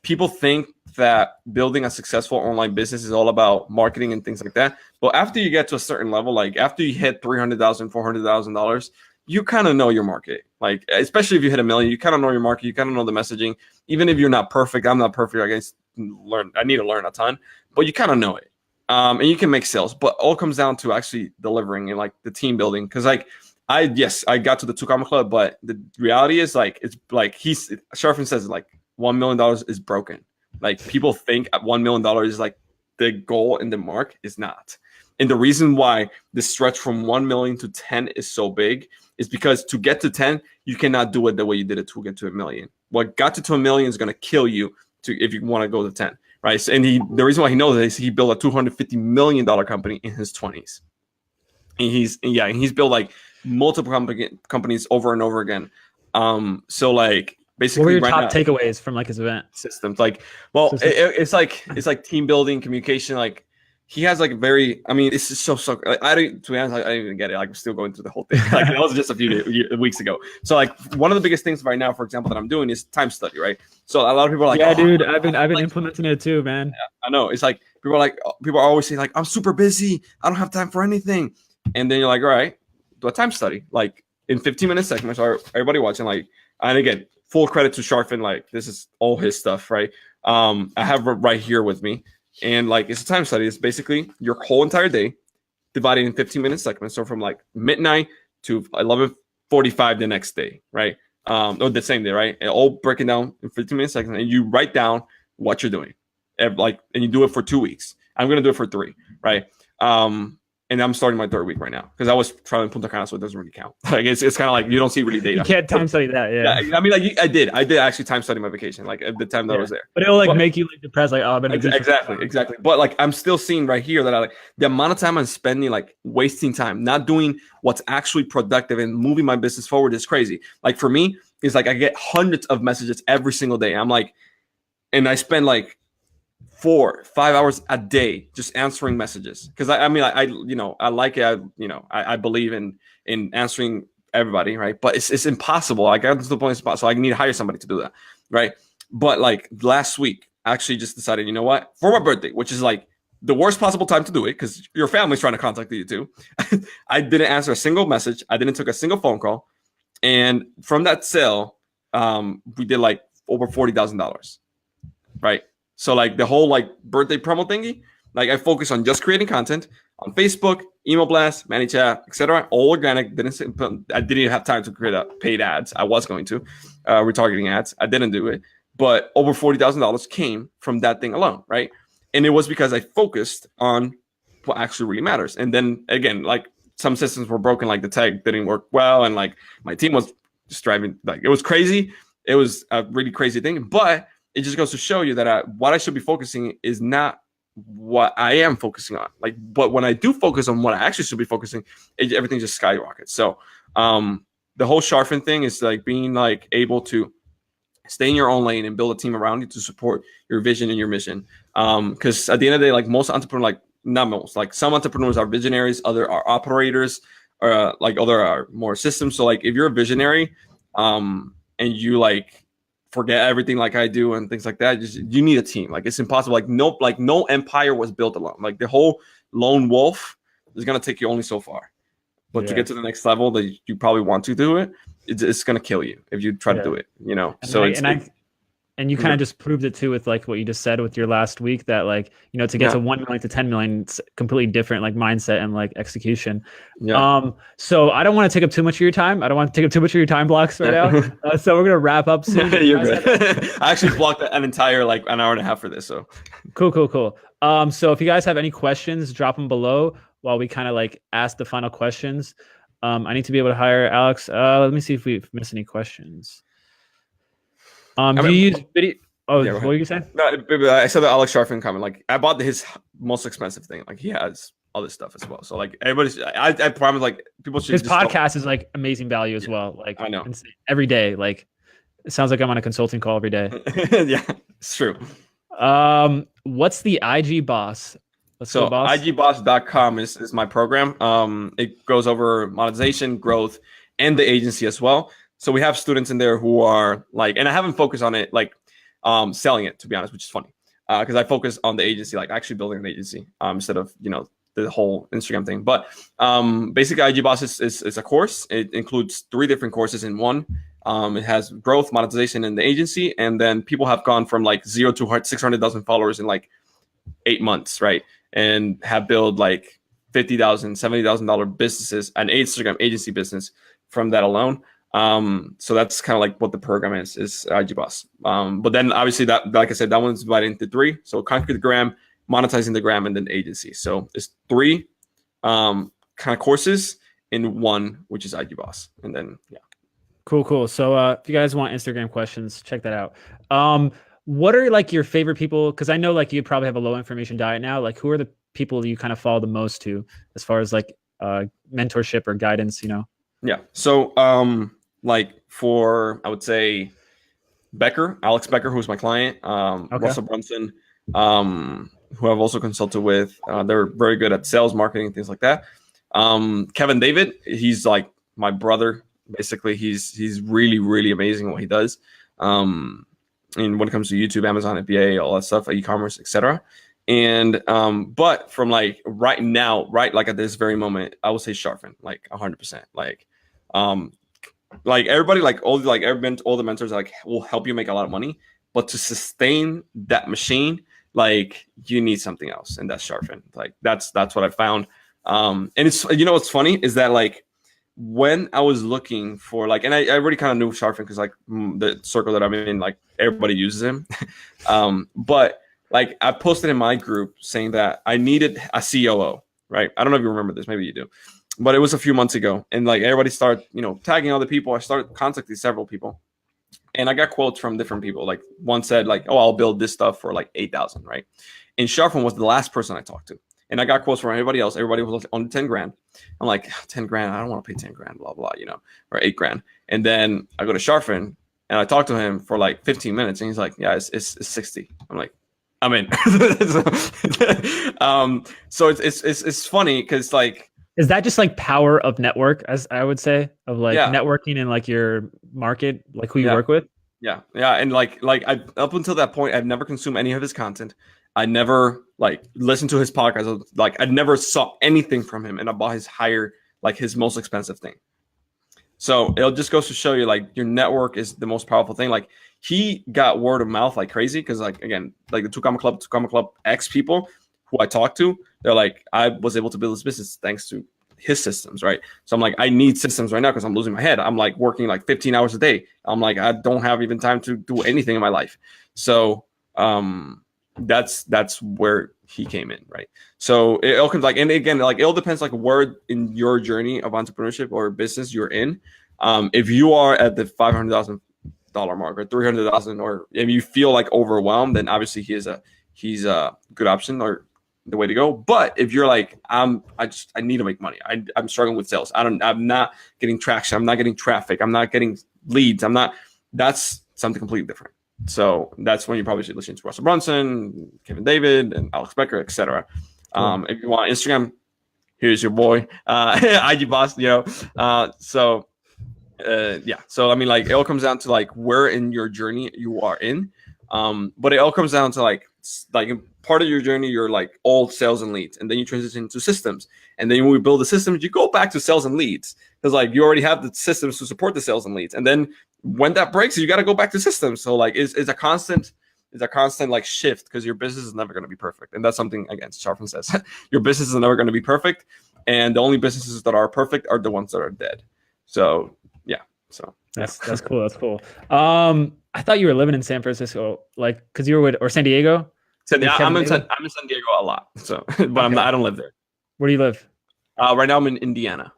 people think that building a successful online business is all about marketing and things like that. But after you get to a certain level, like after you hit $300,000, $400,000, you kind of know your market. Like, especially if you hit $1 million, you kind of know your market. You kind of know the messaging. Even if you're not perfect, I'm not perfect. I need to learn a ton, but you kind of know it. And you can make sales, but all comes down to actually delivering and like the team building. Cause like, I got to the 2 Comma Club, but the reality is like, it's like Sharfin says like $1 million is broken. Like people think at $1 million is like the goal and the mark. Is not. And the reason why the stretch from 1 million to 10 is so big is because to get to 10, you cannot do it the way you did it to get to $1 million. What got to $1 million is going to kill you if you want to go to 10, right? So, and the reason why he knows that is he built a $250 million company in his 20s. And he's built like multiple companies over and over again. So like, basically, what were your top takeaways from like his event? Systems, like, well, it's like team building, communication. Like he has like it's just so. Like, to be honest, I didn't even get it. Like I'm still going through the whole thing. Like that was just a few weeks ago. So like one of the biggest things right now, for example, that I'm doing is time study. Right. So a lot of people are like, yeah, dude, I've been implementing it too, man. Yeah, I know. It's like people are always saying like, I'm super busy. I don't have time for anything. And then you're like, all right, do a time study. Like in 15-minute segments, or everybody watching, like, and again, full credit to Sharfin. Like this is all his stuff, right? I have it right here with me, and like it's a time study. It's basically your whole entire day divided in 15-minute segments. So from like midnight to 11:45 the next day, right? Or the same day, right? And all breaking down in 15-minute segments, and you write down what you're doing, and you do it for 2 weeks. I'm gonna do it for 3, right? And I'm starting my 3rd week right now because I was trying to put the kind of so it doesn't really count. Like it's kind of like you don't see really data. You can't time study that, yeah. I mean, like I did actually time study my vacation, like at the time that I was there. But it'll like make you like depressed, like oh, I've been exactly. But like I'm still seeing right here that I like the amount of time I'm spending like wasting time, not doing what's actually productive and moving my business forward is crazy. Like for me, it's like I get hundreds of messages every single day. I'm like, and I spend like 4-5 hours a day just answering messages because I mean I like it. I believe in answering everybody, right? But it's impossible. I got to the point it's impossible. I need to hire somebody to do that, right? But like last week, I actually just decided, you know what? For my birthday, which is like the worst possible time to do it because your family's trying to contact you too. I didn't answer a single message. I didn't take a single phone call, and from that sale, we did like over $40,000, right? So like the whole like birthday promo thingy, like I focus on just creating content on Facebook, email blast, ManyChat, etc. All organic. I didn't even have time to create paid ads. I was going to retargeting ads. I didn't do it, but over $40,000 came from that thing alone, right? And it was because I focused on what actually really matters. And then again, like some systems were broken, like the tag didn't work well, and like my team was just driving. Like it was crazy. It was a really crazy thing, but it just goes to show you that what I should be focusing is not what I am focusing on. Like, but when I do focus on what I actually should be focusing, everything just skyrockets. So, the whole Sharfin thing is like being like able to stay in your own lane and build a team around you to support your vision and your mission. Because at the end of the day, like most entrepreneurs, like not most, like some entrepreneurs are visionaries, other are operators, or like other are more systems. So like if you're a visionary, and you like forget everything like I do and things like that, you need a team. Like it's impossible. Like no empire was built alone. Like the whole lone wolf is gonna take you only so far. But to get to the next level that you probably want to do it, it's gonna kill you if you try to do it. You know. And you kind of just proved it too with like what you just said with your last week that like, you know, to get to 1 million to 10 million, it's completely different like mindset and like execution. Yeah. So I don't want to take up too much of your time. I don't want to take up too much of your time blocks right now. So we're going to wrap up soon. You're good. I actually blocked an entire like an hour and a half for this. So cool. So if you guys have any questions, drop them below while we kind of like ask the final questions. I need to be able to hire Alex. Let me see if we've missed any questions. Do you use video? Oh, yeah, what were you saying? No, I saw the Alex Sharfin comment. Like, I bought his most expensive thing. Like, he has all this stuff as well. So, like, everybody's. I promise, like, people should. His podcast is like amazing value as well. Like, I know every day. Like, it sounds like I'm on a consulting call every day. Yeah, it's true. What's the IG Boss? So, igboss.com is my program. It goes over monetization, growth, and the agency as well. So we have students in there who are like, and I haven't focused on it, like selling it, to be honest, which is funny because I focus on the agency, like actually building an agency instead of, you know, the whole Instagram thing. But basically IG Boss is a course. It includes 3 different courses in one. It has growth, monetization, and the agency. And then people have gone from like 0 to 600,000 followers in like 8 months, right? And have built like $50,000, $70,000 businesses, an Instagram agency business from that alone. So that's kind of like what the program is IG Boss. But then obviously that, like I said, that one's divided into 3. So conquer the gram, monetizing the gram, and then agency. So it's 3 kind of courses in one, which is IG Boss. And then, yeah. Cool. So if you guys want Instagram questions, check that out. What are like your favorite people? Because I know like you probably have a low information diet now. Like who are the people you kind of follow the most to as far as like mentorship or guidance, you know? Yeah. So like for, I would say Alex Becker, who's my client, Russell Brunson, who I've also consulted with. They're very good at sales, marketing, things like that. Kevin David, he's like my brother. Basically, he's really, really amazing at what he does. And when it comes to YouTube, Amazon, FBA, all that stuff, e-commerce, etc. And but from like right now, right like at this very moment, I would say Sharfin, like 100%. Like like everybody, like all the mentors like will help you make a lot of money, but to sustain that machine, like you need something else, and that's sharpen. Like that's what I found. And it's what's funny is that like when I was looking for like, and I already kind of knew Sharfin because like the circle that I'm in, like everybody uses him. But like I posted in my group saying that I needed a COO, right? I don't know if you remember this, maybe you do, but it was a few months ago, and like everybody started, tagging other people. I started contacting several people, and I got quotes from different people. Like one said like, "Oh, I'll build this stuff for like 8,000," right? And Sharfin was the last person I talked to. And I got quotes from everybody else. Everybody was on 10 grand. I'm like, 10 grand. I don't want to pay 10 grand, blah, blah, or 8 grand. And then I go to Sharfin and I talk to him for like 15 minutes. And he's like, yeah, it's 60. I'm like, I'm in. So it's funny because like, is that just like power of network, as I would say, of like networking in like your market, like who you work with? Yeah. And like I up until that point, I've never consumed any of his content. I never like listened to his podcast. Like I never saw anything from him, and I bought his most expensive thing. So it just goes to show you like your network is the most powerful thing. Like he got word of mouth like crazy because like again, like the Two Comma Club X people who I talked to, they're like, I was able to build this business thanks to his systems, right? So I'm like, I need systems right now because I'm losing my head. I'm like working like 15 hours a day. I'm like, I don't have even time to do anything in my life. So that's where he came in, right? So it all comes like, and again, like it all depends like where in your journey of entrepreneurship or business you're in. If you are at the $500,000 mark or 300,000, or if you feel like overwhelmed, then obviously he's a good option or the way to go. But if you're like, I need to make money. I'm struggling with sales. I'm not getting traction. I'm not getting traffic. I'm not getting leads. That's something completely different. So that's when you probably should listen to Russell Brunson, Kevin David, and Alex Becker, etc. If you want Instagram, here's your boy, IG Boss. So I mean, like it all comes down to like where in your journey you are in. But it all comes down to like part of your journey, you're like all sales and leads, and then you transition to systems, and then when we build the systems, you go back to sales and leads because like you already have the systems to support the sales and leads, and then when that breaks, you got to go back to systems. So like it's a constant like shift because your business is never going to be perfect, and that's something again Sharfin says your business is never going to be perfect, and the only businesses that are perfect are the ones that are dead. So yeah, so that's cool. That's cool. I thought you were living in San Francisco, like because you were with San Diego. I'm in San Diego a lot, so but okay. I don't live there. Where do you live? Right now I'm in Indiana.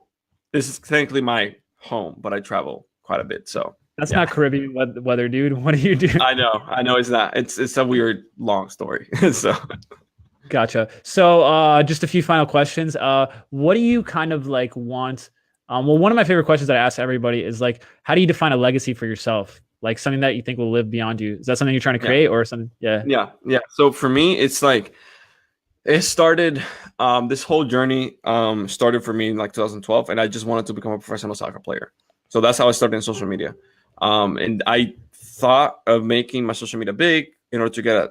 This is technically my home, but I travel quite a bit. So that's not Caribbean weather, dude. What do you do? I know it's not. It's a weird long story. So gotcha. So just a few final questions. What do you kind of like want? Well, one of my favorite questions that I ask everybody is like, how do you define a legacy for yourself? Like something that you think will live beyond you. Is that something you're trying to create or something? Yeah. So for me, it's like it started. This whole journey started for me in like 2012, and I just wanted to become a professional soccer player. So that's how I started in social media. And I thought of making my social media big in order to get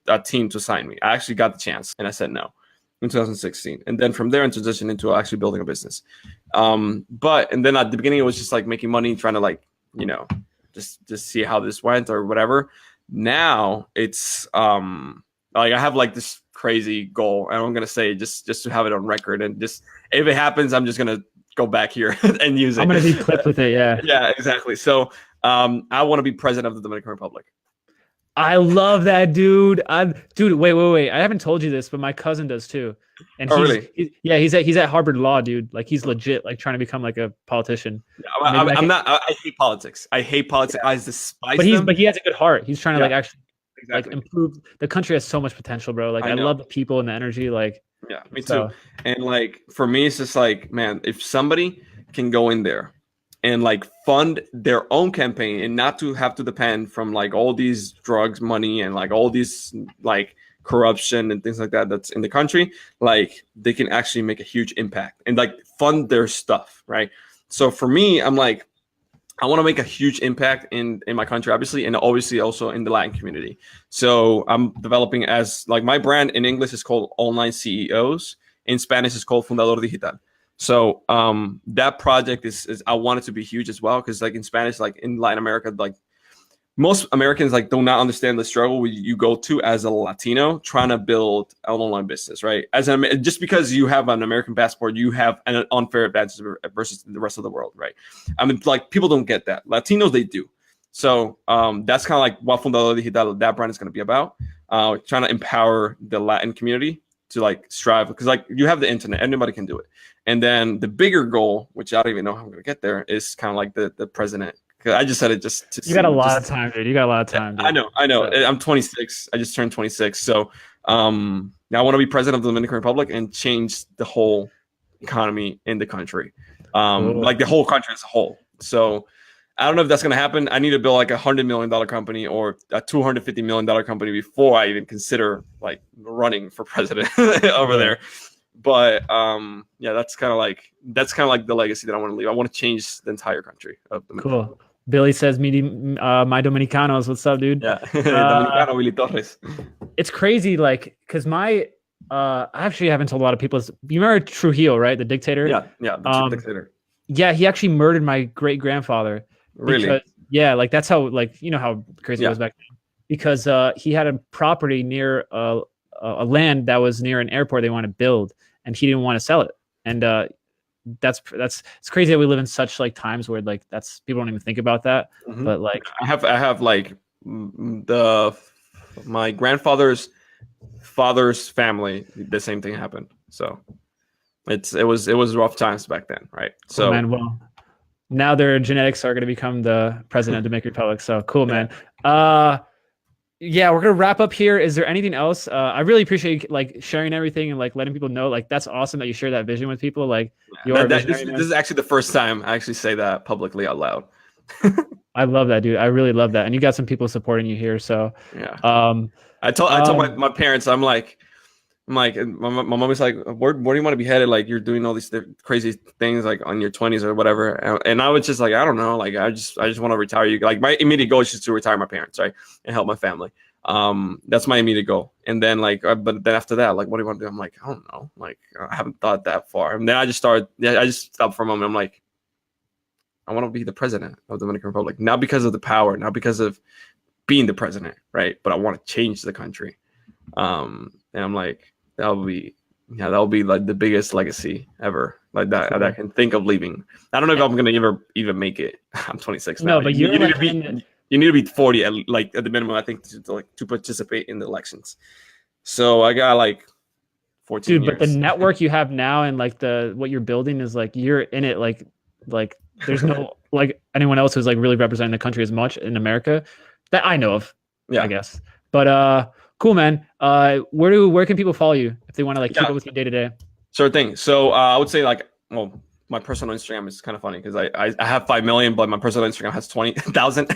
a team to sign me. I actually got the chance, and I said no in 2016. And then from there, I transitioned into actually building a business. And then at the beginning, it was just like making money, trying to like just see how this went or whatever. Now it's like I have like this crazy goal, and I'm gonna say just to have it on record, and just if it happens, I'm just gonna go back here and use it. I'm gonna be clipped with it. Yeah, exactly. So I want to be president of the Dominican Republic. I love that, dude. Dude, wait. I haven't told you this, but my cousin does too. And he's at Harvard Law, dude. Like he's legit, like trying to become like a politician. I'm not. I hate politics. I despise them. But he has a good heart. He's trying to like actually like improve. The country has so much potential, bro. Like I love the people and the energy. Like me too. And like for me, it's just like, man, if somebody can go in there and like fund their own campaign and not to have to depend from like all these drugs money and like all these like corruption and things like that that's in the country, like they can actually make a huge impact and like fund their stuff, right? So for me, I'm like, I want to make a huge impact in my country, obviously, and obviously also in the Latin community. So I'm developing as like my brand in English is called Online CEOs. In Spanish, it's called Fundador Digital. So that project is I want it to be huge as well, because like in Spanish, like in Latin America, like most Americans like do not understand the struggle you go to as a Latino trying to build an online business, right? Just because you have an American passport, you have an unfair advantage versus the rest of the world, right? I mean, like people don't get that. Latinos, they do. So that's kind of like what Fundador Digital, that brand is going to be about, trying to empower the Latin community to like strive, because like you have the internet, anybody can do it. And then the bigger goal, which I don't even know how I'm going to get there, is kind of like the president. I just said it just to You got a lot of time, dude. You got a lot of time, dude. I know. I'm 26. I just turned 26. So now I want to be president of the Dominican Republic and change the whole economy in the country, Cool. like the whole country as a whole. So I don't know if that's going to happen. I need to build like $100 million company or a $250 million company before I even consider like running for president over there. But yeah, that's kind of like the legacy that I want to leave. I want to change the entire country of the Cool. Billy says, my Dominicanos. What's up, dude? Yeah. Dominicano Willy Torres. It's crazy, like, because I actually haven't told a lot of people this. You remember Trujillo, right? The dictator? Yeah, the dictator. Yeah, he actually murdered my great-grandfather. Really? Because, yeah, like that's how, like, you know how crazy it was back then. Because he had a property near a land that was near an airport they wanted to build, and he didn't want to sell it. And that's it's crazy that we live in such like times where like that's people don't even think about that. Mm-hmm. But like I have like my grandfather's father's family, the same thing happened. So it was rough times back then, right? So cool, man, well, now their genetics are going to become the president of the Dominican Republic. So cool, man. Yeah, we're gonna wrap up here. Is there anything else? I really appreciate you, like sharing everything and like letting people know. Like that's awesome that you share that vision with people. Like this is actually the first time I actually say that publicly out loud. I love that, dude. I really love that, and you got some people supporting you here. So yeah. I told my parents, I'm like, my mom was like, where do you want to be headed? Like you're doing all these crazy things like on your 20s or whatever. And I was just like, I don't know. Like I just want to retire you. Like my immediate goal is just to retire my parents, right? And help my family. That's my immediate goal. And then like, but then after that, like, what do you want to do? I'm like, I don't know. Like I haven't thought that far. And then I just stopped for a moment. I'm like, I want to be the president of the Dominican Republic, not because of the power, not because of being the president, right? But I want to change the country. And I'm like, that'll be like the biggest legacy ever, like that I can think of leaving. I don't know if I'm gonna even make it. I'm 26 now. No, but you need to be 40 at the minimum, I think, to participate in the elections. So I got like 14 years. But the network you have now and like what you're building is like you're in it like there's no like anyone else who's like really representing the country as much in America that I know of. Yeah, I guess. But cool, man. Where can people follow you if they want to like keep up with you day to day? Sure thing. So I would say like, well, my personal Instagram is kind of funny because I have 5 million, but my personal Instagram has 20,000.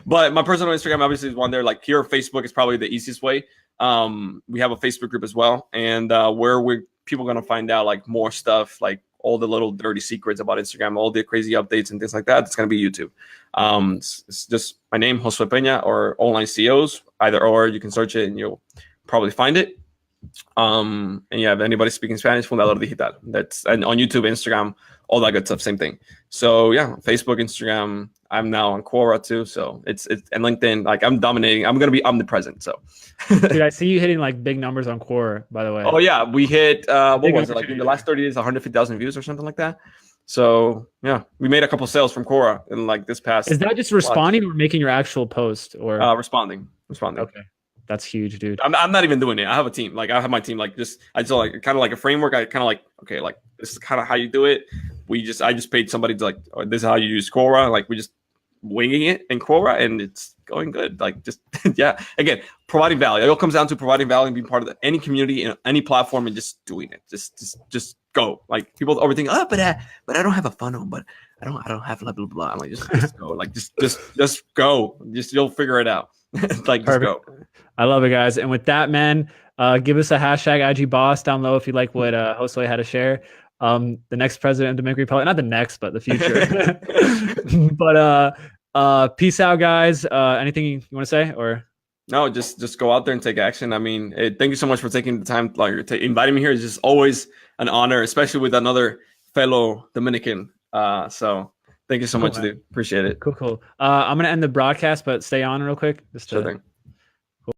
But my personal Instagram obviously is one there. Like here, Facebook is probably the easiest way. We have a Facebook group as well, and where people are gonna find out like more stuff, like all the little dirty secrets about Instagram, all the crazy updates and things like that. It's gonna be YouTube. It's just my name, Josue Pena, or Online CEOs, either or. You can search it and you'll probably find it. And yeah, if anybody speaking Spanish, Fundador Digital. And on YouTube, Instagram, all that good stuff, same thing. So yeah, Facebook, Instagram. I'm now on Quora too, so it's and LinkedIn. Like I'm dominating. I'm gonna be omnipresent. So, dude, I see you hitting like big numbers on Quora, by the way. Oh yeah, we hit what was it like in the last 30 days, 150,000 views or something like that. So yeah, we made a couple sales from Quora in like this past. Is that just responding or making your actual post or responding? Okay. That's huge, dude. I'm not even doing it. I have a team. Like I have my team. Like I just like kind of like a framework. I kind of like, okay, like this is kind of how you do it. I just paid somebody to like, oh, this is how you use Quora. Like we just winging it in Quora and it's going good. Like just yeah. Again, providing value. It all comes down to providing value and being part of any community in any platform and just doing it. Just go. Like people overthink. Oh, but I don't have a funnel. But I don't have blah blah blah. I'm like just go. Like just go. You'll figure it out. Like just go. I love it, guys. And with that, man, give us a hashtag IG boss down low if you like what Josue had to share. The next president of the Dominican Republic, not the next, but the future. But peace out, guys. Anything you want to say or? No, just go out there and take action. I mean, thank you so much for taking the time, like inviting me here. It's just always an honor, especially with another fellow Dominican. So thank you so much, man. dude. Appreciate it. Cool. I'm gonna end the broadcast, but stay on real quick. Just Sure to thing.